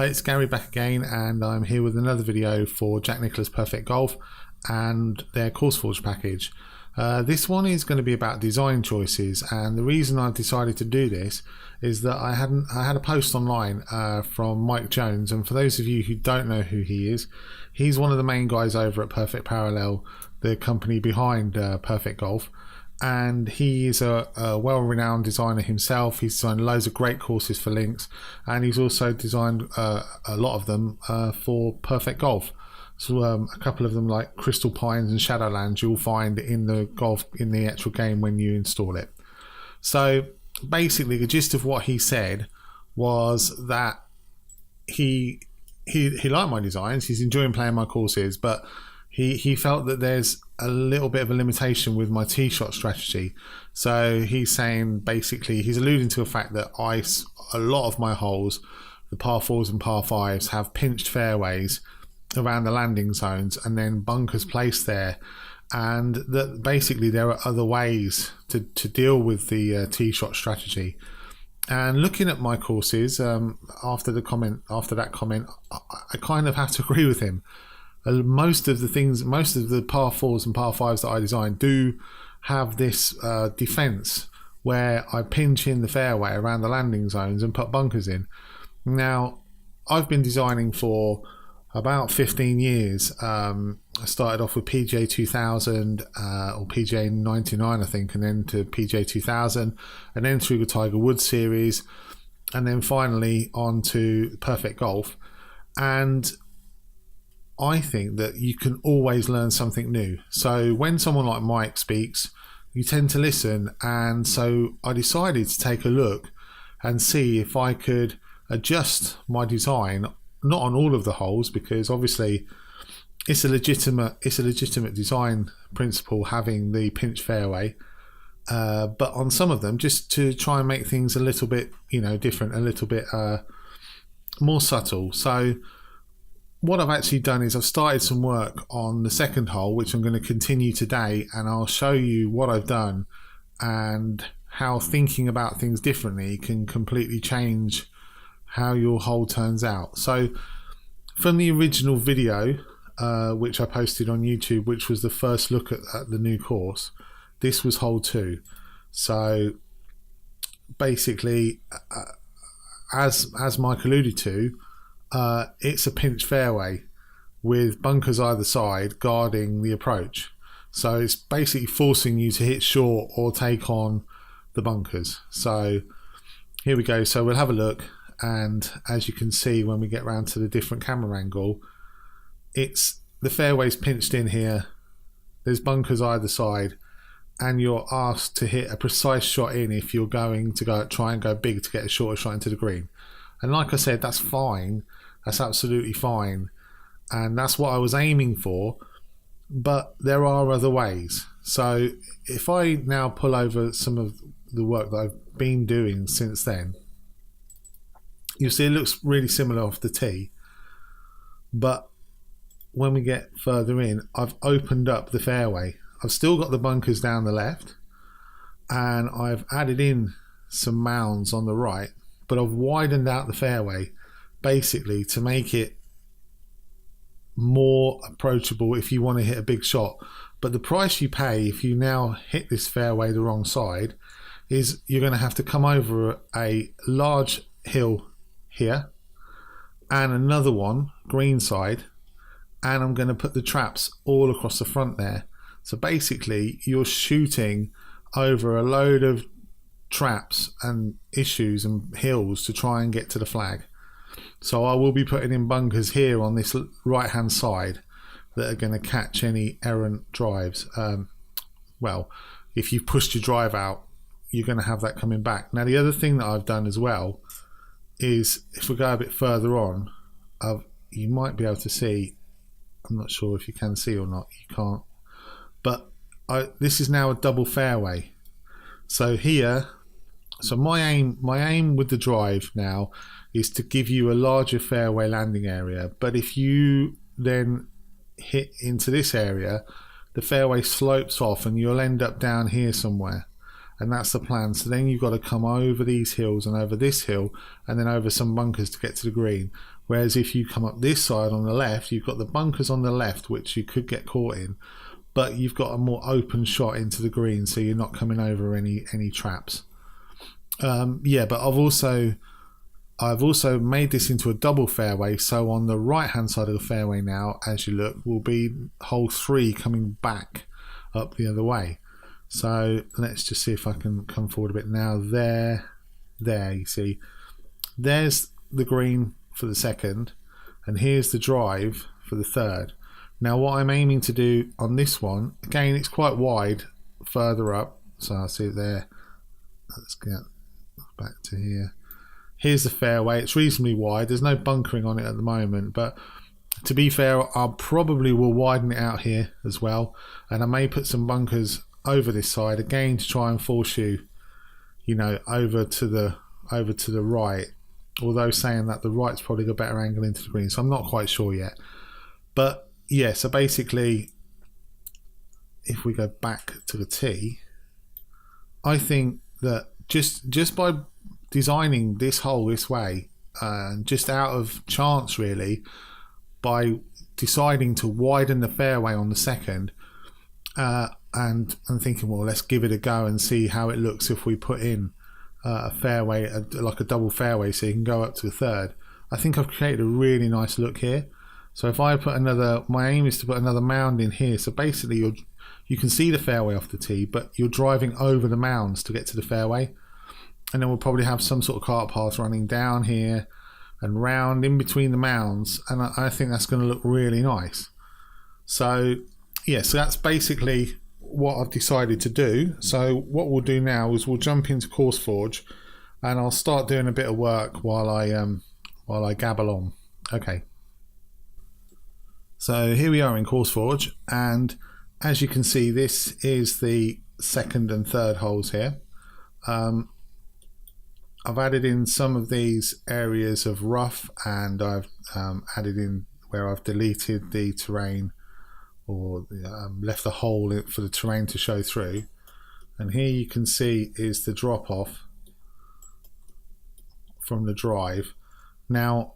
Hi, it's Gary back again, and I'm here with another video for Jack Nicklaus Perfect Golf and their CourseForge package. This one is going to be about design choices, and the reason I've decided to do this is that I had a post online from Mike Jones, and for those of you who don't know who he is, he's one of the main guys over at Perfect Parallel, the company behind Perfect Golf. And he is a well-renowned designer himself. He's designed loads of great courses for links, and he's also designed a lot of them for Perfect Golf. So a couple of them, like Crystal Pines and Shadowlands, you'll find in the actual game when you install it. So basically, the gist of what he said was that he liked my designs. He's enjoying playing my courses, but he felt that there's a little bit of a limitation with my tee shot strategy. So he's saying, basically, he's alluding to the fact that a lot of my holes, the par 4s and par 5s, have pinched fairways around the landing zones and then bunkers placed there, and that basically there are other ways to deal with the tee shot strategy. And looking at my courses, after that comment, I kind of have to agree with him. Most of the par 4s and par 5s that I design do have this defense where I pinch in the fairway around the landing zones and put bunkers in. Now, I've been designing for about 15 years. I started off with PGA 2000 or PGA 99, I think, and then to PGA 2000, and then through the Tiger Woods series, and then finally on to Perfect Golf. And I think that you can always learn something new. So when someone like Mike speaks, you tend to listen. And so I decided to take a look and see if I could adjust my design, not on all of the holes, because obviously it's a legitimate design principle having the pinch fairway, but on some of them, just to try and make things a little bit, different, a little bit more subtle. So what I've actually done is I've started some work on the second hole, which I'm going to continue today, and I'll show you what I've done and how thinking about things differently can completely change how your hole turns out. So from the original video, which I posted on YouTube, which was the first look at the new course, this was hole 2. So basically, as Mike alluded to, it's a pinch fairway with bunkers either side guarding the approach. So it's basically forcing you to hit short or take on the bunkers. So here we go. So we'll have a look, and as you can see when we get round to the different camera angle, it's the fairway's pinched in here, there's bunkers either side, and you're asked to hit a precise shot in if you're going to try and go big to get a shorter shot into the green. And like I said, that's fine. That's absolutely fine. And that's what I was aiming for. But there are other ways. So if I now pull over some of the work that I've been doing since then, you'll see it looks really similar off the tee. But when we get further in, I've opened up the fairway. I've still got the bunkers down the left, and I've added in some mounds on the right, but I've widened out the fairway basically to make it more approachable if you want to hit a big shot. But the price you pay if you now hit this fairway the wrong side is you're going to have to come over a large hill here and another one green side, and I'm going to put the traps all across the front there. So basically you're shooting over a load of traps and issues and hills to try and get to the flag. So I will be putting in bunkers here on this right hand side that are going to catch any errant drives. Well, if you've pushed your drive out, you're going to have that coming back. Now the other thing that I've done as well is, if we go a bit further on, you might be able to see, I'm not sure if you can see or not, you can't, but this is now a double fairway. So here, so my aim with the drive now is to give you a larger fairway landing area. But if you then hit into this area, the fairway slopes off and you'll end up down here somewhere. And that's the plan. So then you've got to come over these hills and over this hill and then over some bunkers to get to the green. Whereas if you come up this side on the left, you've got the bunkers on the left, which you could get caught in, but you've got a more open shot into the green, so you're not coming over any traps. Yeah, but I've also made this into a double fairway, so on the right hand side of the fairway now, as you look, will be hole 3 coming back up the other way. So let's just see if I can come forward a bit now. There you see, there's the green for the second, and here's the drive for the third. Now what I'm aiming to do on this one, again it's quite wide further up, so I'll see it there. Let's get back to here. Here's the fairway. It's reasonably wide. There's no bunkering on it at the moment, but to be fair, I probably will widen it out here as well, and I may put some bunkers over this side again to try and force you, you know, over to the right. Although saying that, the right's probably got a better angle into the green, so I'm not quite sure yet. But yeah, so basically, if we go back to the tee, I think that just by designing this hole this way, just out of chance really, by deciding to widen the fairway on the second, and thinking, well, let's give it a go and see how it looks if we put in a fairway, like a double fairway, so you can go up to the third. I think I've created a really nice look here. So if I put another, my aim is to put another mound in here, so basically you can see the fairway off the tee, but you're driving over the mounds to get to the fairway. And then we'll probably have some sort of cart path running down here and round in between the mounds, and I think that's going to look really nice. So yeah, so that's basically what I've decided to do. So what we'll do now is we'll jump into CourseForge, and I'll start doing a bit of work while I gabble on. Okay. So here we are in CourseForge, and as you can see, this is the second and third holes here. I've added in some of these areas of rough, and I've added in where I've deleted the terrain, or left a hole for the terrain to show through. And here you can see is the drop off from the drive. Now,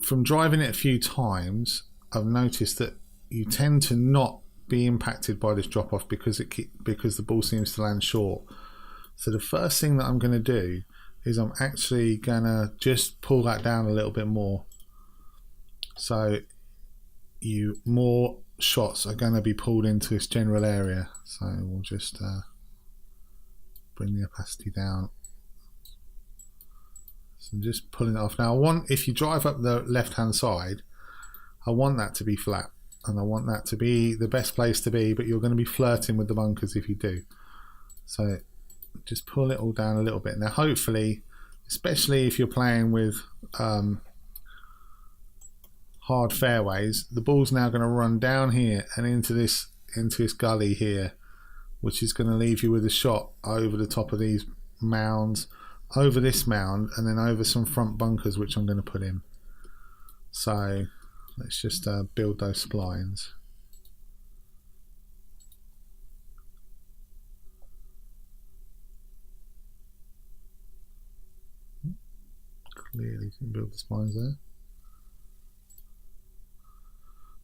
from driving it a few times, I've noticed that you tend to not be impacted by this drop off because the ball seems to land short. So the first thing that I'm going to do is I'm actually gonna just pull that down a little bit more, so more shots are gonna be pulled into this general area. So we'll just bring the opacity down. So I'm just pulling it off. Now if you drive up the left hand side, I want that to be flat, and I want that to be the best place to be, but you're going to be flirting with the bunkers if you do. So just pull it all down a little bit. Now hopefully, especially if you're playing with hard fairways, the ball's now going to run down here and into this gully here, which is going to leave you with a shot over the top of these mounds, over this mound, and then over some front bunkers which I'm going to put in. So let's just build those splines. Clearly can build the splines there.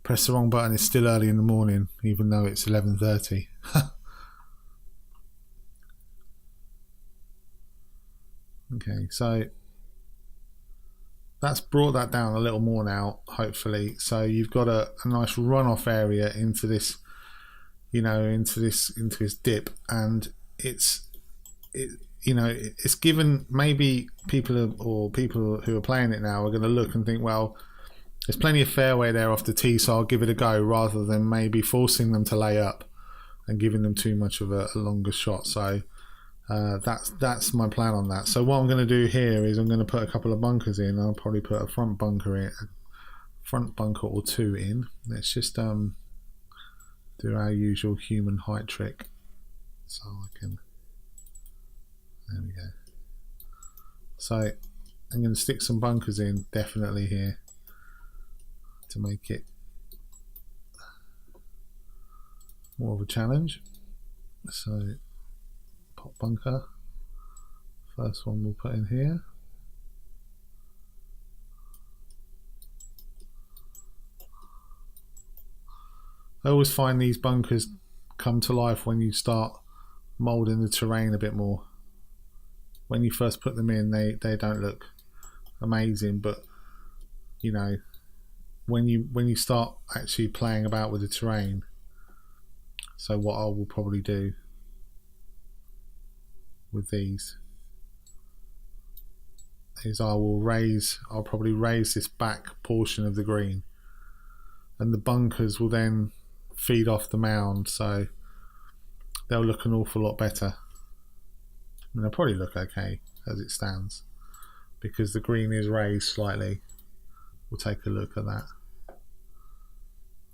Press the wrong button, it's still early in the morning, even though it's 11:30. Okay, so that's brought that down a little more now, hopefully. So you've got a nice runoff area into this, into this dip, and it's given, maybe people who are playing it now are going to look and think, well, there's plenty of fairway there off the tee, so I'll give it a go, rather than maybe forcing them to lay up and giving them too much of a longer shot. So that's my plan on that. So what I'm going to do here is I'm going to put a couple of bunkers in. I'll probably put a front bunker or two in. Let's just do our usual human height trick. So I can. There we go. So I'm going to stick some bunkers in, definitely here, to make it more of a challenge. So pop bunker, first one we'll put in here. I always find these bunkers come to life when you start moulding the terrain a bit more. When you first put them in, they don't look amazing, but you know, when you start actually playing about with the terrain. So what I will probably do with these is I'll probably raise this back portion of the green, and the bunkers will then feed off the mound, so they'll look an awful lot better. And they'll probably look okay as it stands because the green is raised slightly. We'll take a look at that,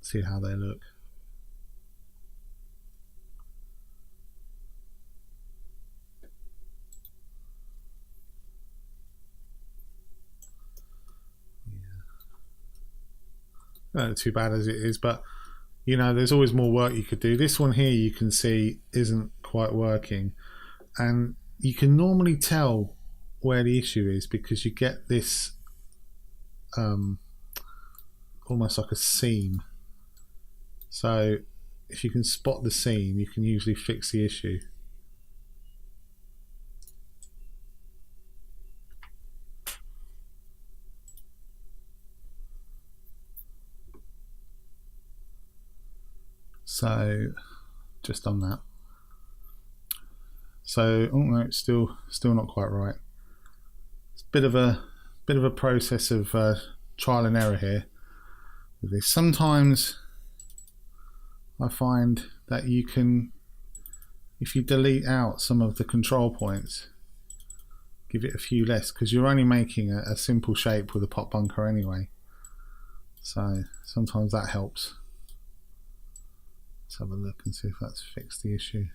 see how they look. Not too bad as it is, but you know, there's always more work you could do. This one here you can see isn't quite working, and you can normally tell where the issue is because you get this almost like a seam. So if you can spot the seam, you can usually fix the issue. So just on that. So oh no, it's still not quite right. It's a bit of a process of trial and error here with this. Sometimes I find that you can, if you delete out some of the control points, give it a few less, because you're only making a simple shape with a pot bunker anyway. So sometimes that helps. Let's have a look and see if that's fixed the issue.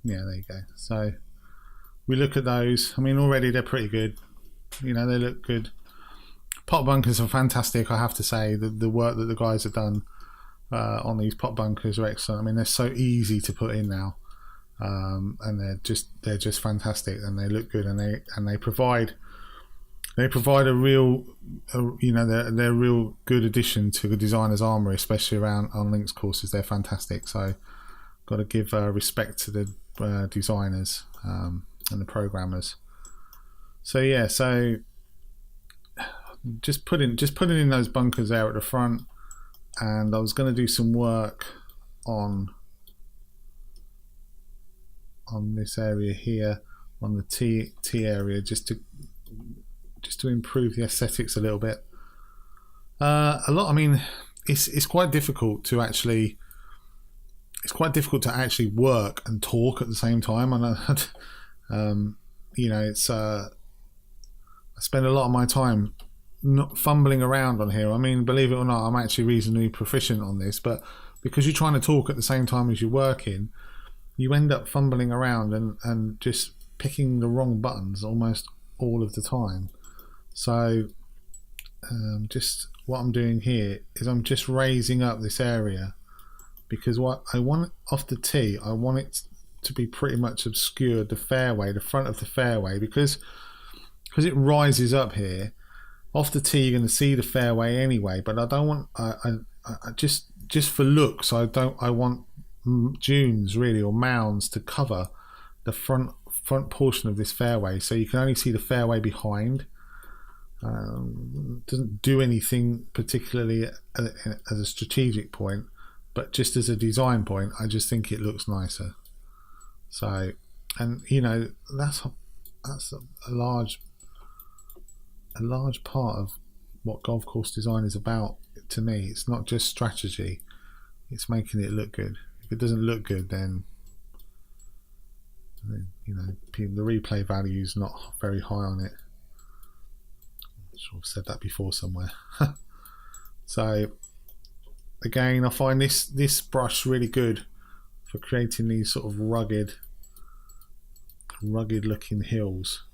Yeah, there you go. So we look at those. I mean, already they're pretty good. You know, they look good. Pot bunkers are fantastic, I have to say. The work that the guys have done on these pot bunkers are excellent. I mean, they're so easy to put in now. And they're just fantastic, and they look good, and they provide a real you know, they're a real good addition to the designer's armoury, especially around on links courses. They're fantastic, so got to give respect to the designers and the programmers. So yeah, so just putting in those bunkers there at the front, and I was going to do some work on this area here, on the T area, just to improve the aesthetics a little bit. A lot. I mean, it's quite difficult to actually work and talk at the same time. I know, you know, it's I spend a lot of my time not fumbling around on here. I mean, believe it or not, I'm actually reasonably proficient on this, but because you're trying to talk at the same time as you're working, you end up fumbling around and just picking the wrong buttons almost all of the time. So just what I'm doing here is I'm just raising up this area, because what I want off the tee, I want it to be pretty much obscured, the fairway, the front of the fairway, because it rises up here. Off the tee you're going to see the fairway anyway, but I don't want I just for looks, I want dunes really, or mounds, to cover the front portion of this fairway, so you can only see the fairway behind. Doesn't do anything particularly as a strategic point, but just as a design point, I just think it looks nicer. So, and you know, that's a large part of what golf course design is about to me. It's not just strategy, it's making it look good. If it doesn't look good, then you know, the replay value is not very high on it. I'm sure I've said that before somewhere. So again, I find this brush really good for creating these sort of rugged looking hills,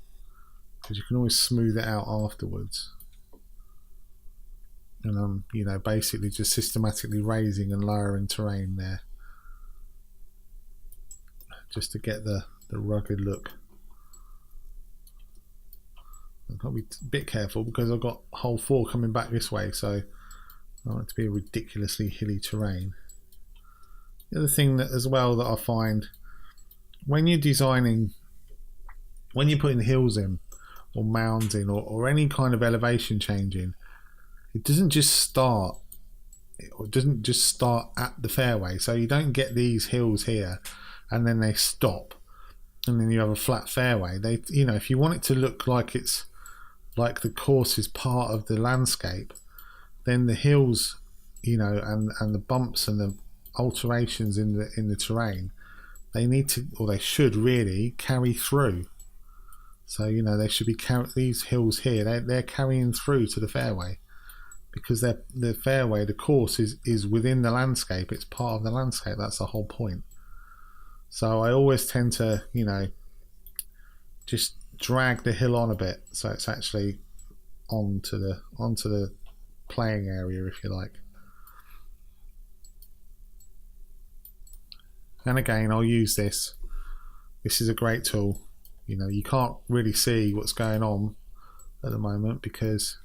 because you can always smooth it out afterwards. And I'm, you know, basically just systematically raising and lowering terrain there, just to get the rugged look Got to be a bit careful because I've got hole 4 coming back this way, so I want it to be a ridiculously hilly terrain. The other thing that as well that I find when you're designing, when you're putting hills in or mounds in or any kind of elevation change in, it doesn't just start at the fairway. So you don't get these hills here and then they stop and then you have a flat fairway. They, you know, if you want it to look like it's like the course is part of the landscape, then the hills, you know, and the bumps and the alterations in the terrain, they need to, or they should really carry through. So, you know, they should be these hills here, they're carrying through to the fairway, because the fairway, the course is within the landscape. It's part of the landscape. That's the whole point. So I always tend to, you know, just drag the hill on a bit so it's actually onto the playing area, if you like. And again, I'll use this. This is a great tool. You know, you can't really see what's going on at the moment because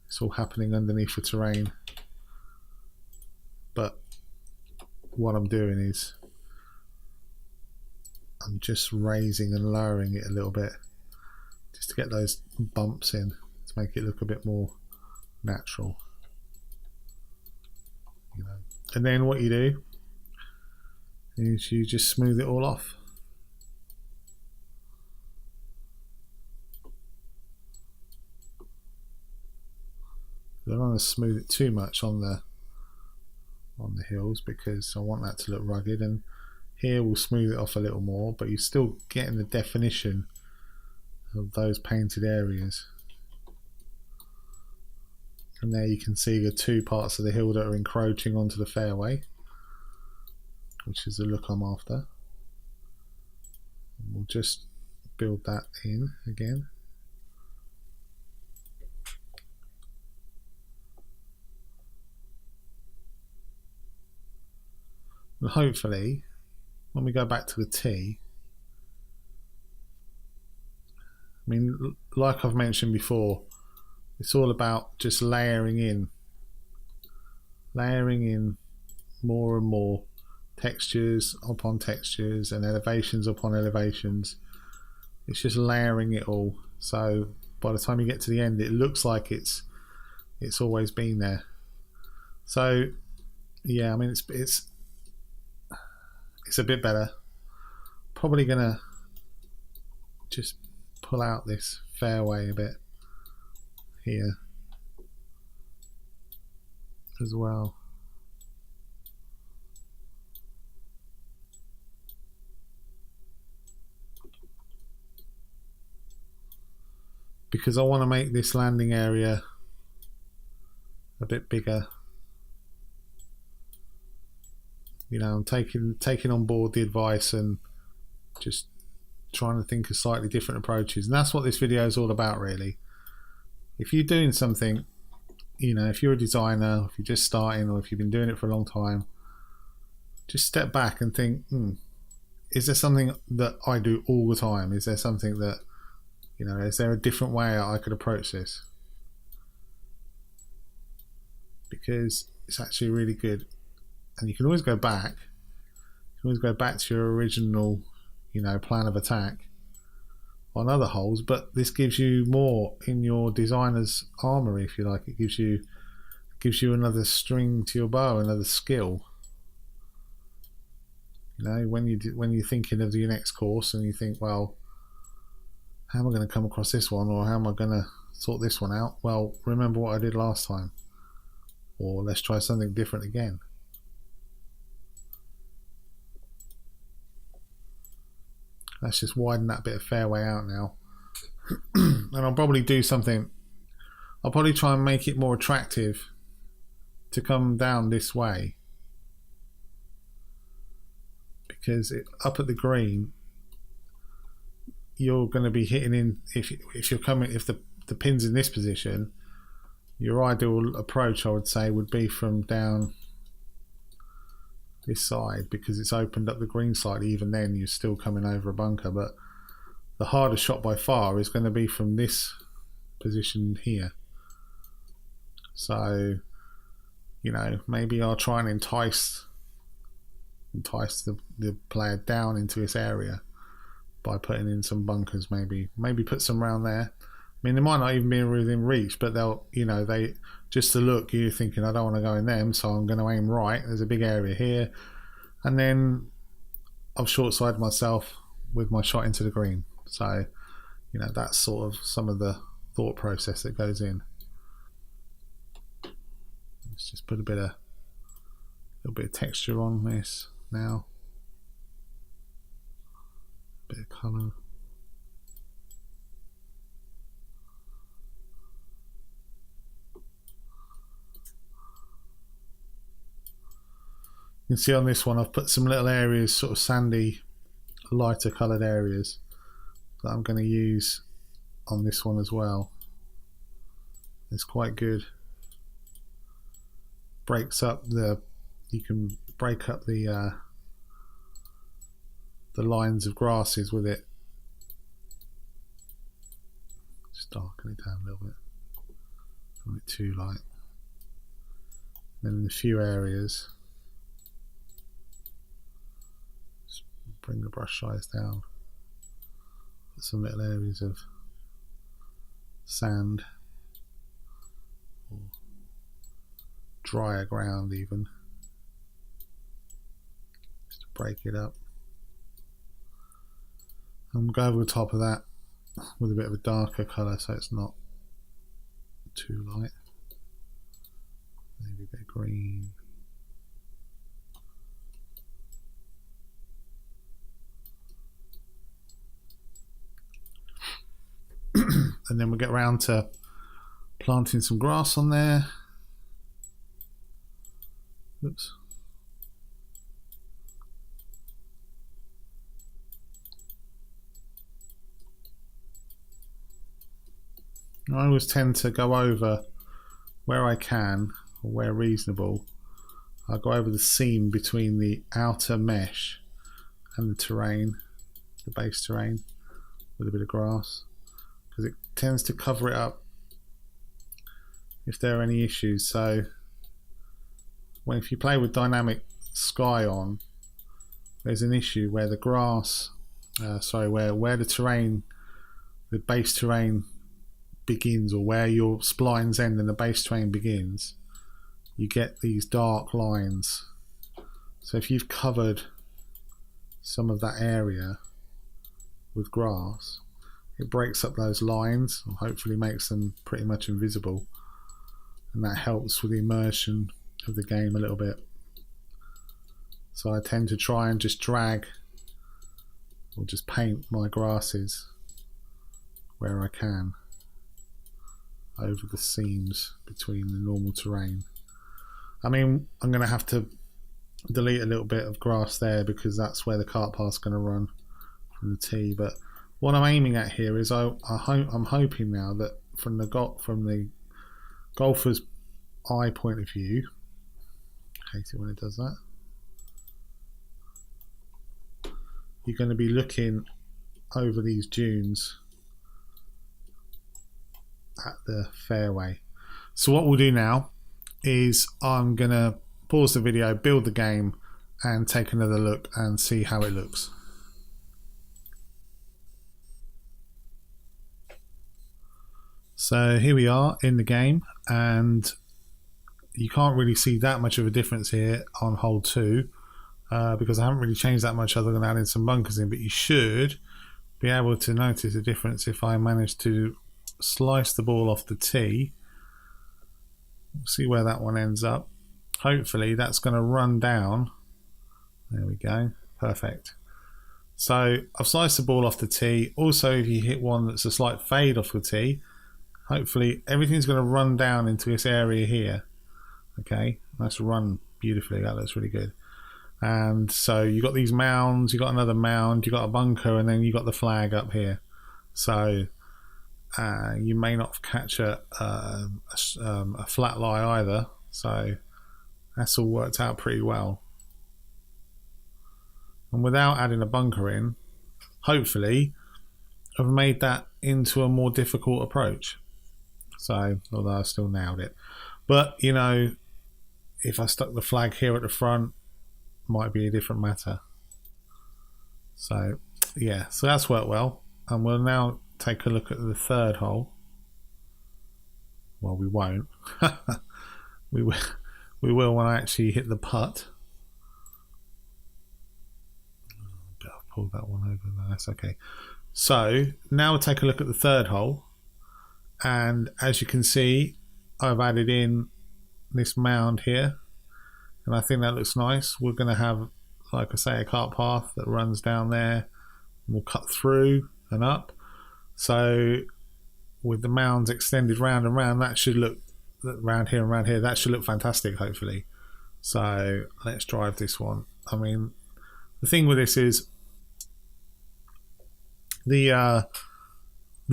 it's all happening underneath the terrain. But what I'm doing is I'm just raising and lowering it a little bit just to get those bumps in, to make it look a bit more natural. You know, and then what you do is you just smooth it all off. I don't want to smooth it too much on the hills because I want that to look rugged, and here we'll smooth it off a little more, but you're still getting the definition of those painted areas. And there you can see the two parts of the hill that are encroaching onto the fairway, which is the look I'm after. And we'll just build that in again. And hopefully, when we go back to the tee, I mean, like I've mentioned before, it's all about just layering in more and more textures upon textures and elevations upon elevations. It's just layering it all, so by the time you get to the end it looks like it's always been there. So yeah, I mean it's a bit better. Probably gonna just pull out this fairway a bit here as well. Because I want to make this landing area a bit bigger. You know, I'm taking on board the advice and just trying to think of slightly different approaches, and that's what this video is all about, really. If you're doing something, you know, if you're a designer, if you're just starting, or if you've been doing it for a long time, just step back and think, is there something that I do all the time? Is there something that, you know, is there a different way I could approach this? Because it's actually really good. And you can always go back. You can always go back to your original, you know, plan of attack on other holes, but this gives you more in your designer's armory, if you like. It gives you another string to your bow, another skill. You know, when you're thinking of your next course and you think, well, how am I going to come across this one, or how am I going to sort this one out? Well, remember what I did last time, or let's try something different again. Let's just widen that bit of fairway out now. And I'll probably do something. I'll probably try and make it more attractive to come down this way. Because up at the green, you're going to be hitting in, if the pin's in this position, your ideal approach, I would say, would be from down this side, because it's opened up the green slightly. Even then you're still coming over a bunker, but the hardest shot by far is going to be from this positioned here. So, you know, maybe I'll try and entice the player down into this area by putting in some bunkers. Maybe put some around there. I mean, they might not even be within reach, but they'll, you know, they just to look, you're thinking, I don't want to go in them, so I'm going to aim right. There's a big area here, and then I've short-sighted myself with my shot into the green. So, you know, that's sort of some of the thought process that goes in. Let's just put a little bit of texture on this now. A bit of colour. You can see on this one I've put some little areas, sort of sandy, lighter coloured areas that I'm going to use on this one as well. It's quite good. You can break up the lines of grasses with it. Just darken it down a little bit. Not it too light. Then in a few areas, just bring the brush size down. Put some little areas of sand or drier ground even, just to break it up. And go over the top of that with a bit of a darker colour so it's not too light. Maybe a bit of green. And then we'll get around to planting some grass on there. Oops. I always tend to go over where I can, or where reasonable. I'll go over the seam between the outer mesh and the terrain, the base terrain, with a bit of grass, because it tends to cover it up if there are any issues. So if you play with dynamic sky on, there's an issue where the grass, where the terrain, the base terrain begins, or where your splines end and the base terrain begins, you get these dark lines. So if you've covered some of that area with grass, it breaks up those lines and hopefully makes them pretty much invisible, and that helps with the immersion of the game a little bit. So I tend to try and just drag or just paint my grasses where I can over the seams between the normal terrain. I mean, I'm going to have to delete a little bit of grass there because that's where the cart path's going to run from the tee, but what I'm aiming at here is I'm hoping now that from the golfer's eye point of view, I hate it when it does that, you're going to be looking over these dunes at the fairway. So what we'll do now is I'm going to pause the video, build the game, and take another look and see how it looks. So here we are in the game, and you can't really see that much of a difference here on hole 2 because I haven't really changed that much other than adding some bunkers in, but you should be able to notice a difference if I manage to slice the ball off the tee. We'll see where that one ends up. Hopefully that's going to run down. There we go, perfect. So I've sliced the ball off the tee. Also, if you hit one that's a slight fade off the tee, hopefully everything's going to run down into this area here. Okay, that's run beautifully. That looks really good. And so you got these mounds, you got another mound, you got a bunker, and then you got the flag up here. So you may not catch a flat lie either. So that's all worked out pretty well. And without adding a bunker in, hopefully I've made that into a more difficult approach. So, although I still nailed it. But, you know, if I stuck the flag here at the front, might be a different matter. So, yeah, so that's worked well. And we'll now take a look at the third hole. Well, we won't. we will when I actually hit the putt. I've pulled that one over. No, that's okay. So now we'll take a look at the third hole. And as you can see, I've added in this mound here. And I think that looks nice. We're going to have, like I say, a cart path that runs down there. We'll cut through and up. So with the mounds extended round and round, that should look, round here and round here, that should look fantastic, hopefully. So let's drive this one. I mean, the thing with this is the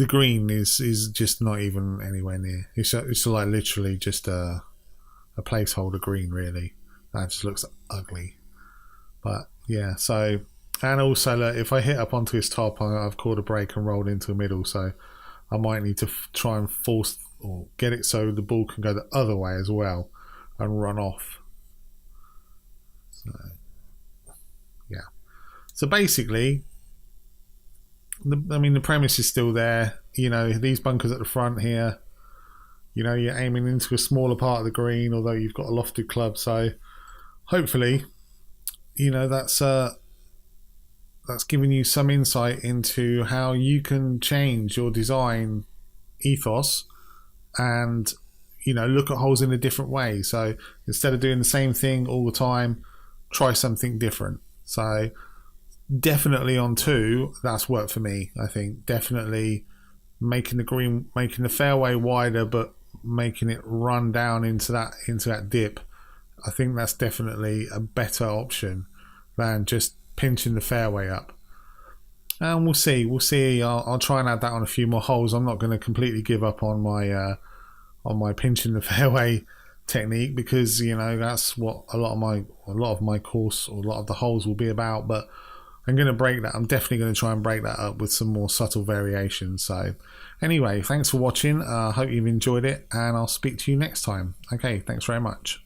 green is just not even anywhere near. It's like literally just a placeholder green, really. That just looks ugly. But yeah, so, and also look, if I hit up onto his top, I've caught a break and rolled into the middle, so I might need to try and force or get it so the ball can go the other way as well and run off. So yeah, so basically the premise is still there. You know, these bunkers at the front here, you know, you're aiming into a smaller part of the green, although you've got a lofted club, so hopefully, you know, that's giving you some insight into how you can change your design ethos and, you know, look at holes in a different way. So instead of doing the same thing all the time, try something different. So definitely on 2, that's worked for me. I think definitely making the fairway wider, but making it run down into that dip. I think that's definitely a better option than just pinching the fairway up. And we'll see. I'll try and add that on a few more holes. I'm not going to completely give up on my pinching the fairway technique, because, you know, that's what a lot of my course, or a lot of the holes will be about. But I'm going to break that. I'm definitely going to try and break that up with some more subtle variations. So anyway, thanks for watching. I hope you've enjoyed it, and I'll speak to you next time. Okay, thanks very much.